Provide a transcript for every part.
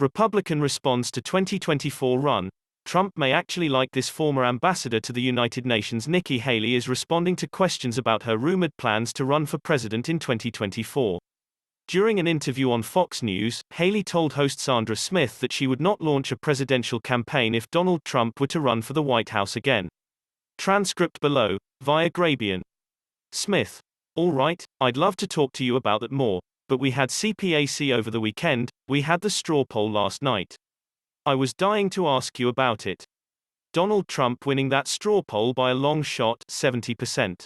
Republican responds to 2024 run. Trump may actually like this. Former ambassador to the United Nations Nikki Haley is responding to questions about her rumored plans to run for president in 2024. During an interview on Fox News, Haley told host Sandra Smith that she would not launch a presidential campaign if Donald Trump were to run for the White House again. Transcript below, via Grabien. Smith: all right, I'd love to talk to you about that more, but we had CPAC over the weekend, we had the straw poll last night. I was dying to ask you about it. Donald Trump winning that straw poll by a long shot, 70%.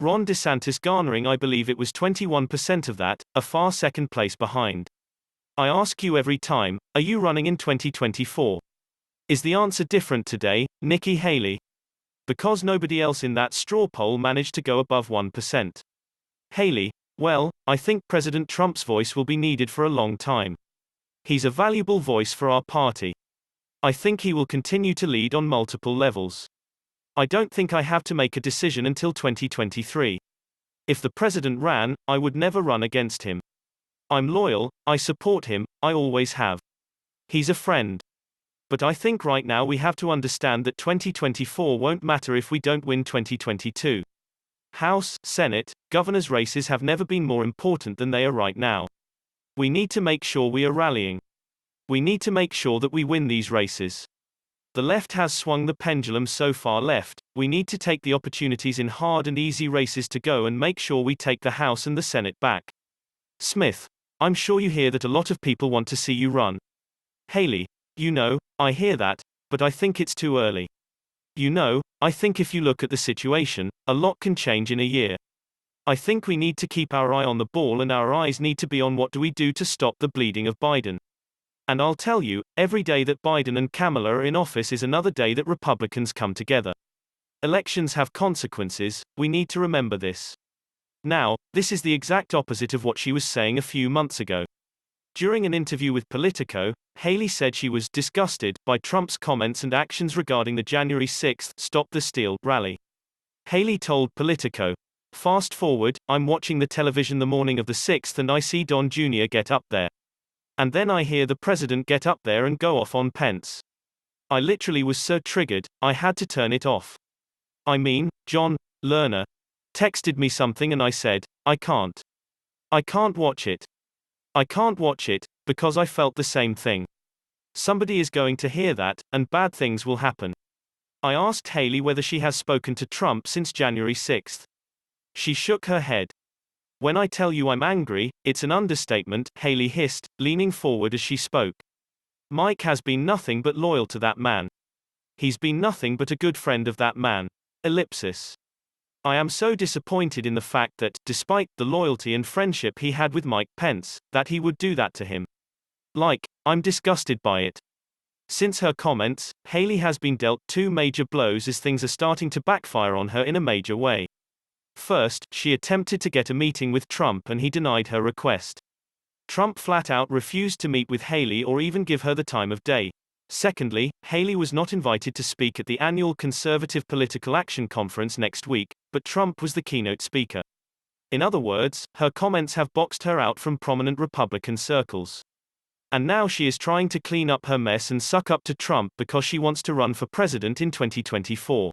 Ron DeSantis garnering, I believe it was 21% of that, a far second place behind. I ask you every time, are you running in 2024? Is the answer different today, Nikki Haley? Because nobody else in that straw poll managed to go above 1%. Haley: well, I think President Trump's voice will be needed for a long time. He's a valuable voice for our party. I think he will continue to lead on multiple levels. I don't think I have to make a decision until 2023. If the president ran, I would never run against him. I'm loyal, I support him, I always have. He's a friend. But I think right now we have to understand that 2024 won't matter if we don't win 2022. House, Senate, governor's races have never been more important than they are right now. We need to make sure we are rallying. We need to make sure that we win these races. The left has swung the pendulum so far left, we need to take the opportunities in hard and easy races to go and make sure we take the House and the Senate back. Smith: I'm sure you hear that a lot of people want to see you run. Haley: you know, I hear that, but I think it's too early. You know, I think if you look at the situation, a lot can change in a year. I think we need to keep our eye on the ball and our eyes need to be on what do we do to stop the bleeding of Biden. And I'll tell you, every day that Biden and Kamala are in office is another day that Republicans come together. Elections have consequences, we need to remember this. Now, this is the exact opposite of what she was saying a few months ago. During an interview with Politico, Haley said she was disgusted by Trump's comments and actions regarding the January 6th Stop the Steal rally. Haley told Politico, "Fast forward, I'm watching the television the morning of the 6th and I see Don Jr. get up there. And then I hear the president get up there and go off on Pence. I literally was so triggered, I had to turn it off. I mean, John Lerner texted me something and I said, I can't watch it. I can't watch it, because I felt the same thing. Somebody is going to hear that, and bad things will happen." I asked Haley whether she has spoken to Trump since January 6th. She shook her head. "When I tell you I'm angry, it's an understatement," Haley hissed, leaning forward as she spoke. "Mike has been nothing but loyal to that man. He's been nothing but a good friend of that man. Ellipsis. I am so disappointed in the fact that, despite the loyalty and friendship he had with Mike Pence, that he would do that to him. Like, I'm disgusted by it." Since her comments, Haley has been dealt two major blows as things are starting to backfire on her in a major way. First, she attempted to get a meeting with Trump and he denied her request. Trump flat out refused to meet with Haley or even give her the time of day. Secondly, Haley was not invited to speak at the annual Conservative Political Action Conference next week, but Trump was the keynote speaker. In other words, her comments have boxed her out from prominent Republican circles. And now she is trying to clean up her mess and suck up to Trump because she wants to run for president in 2024.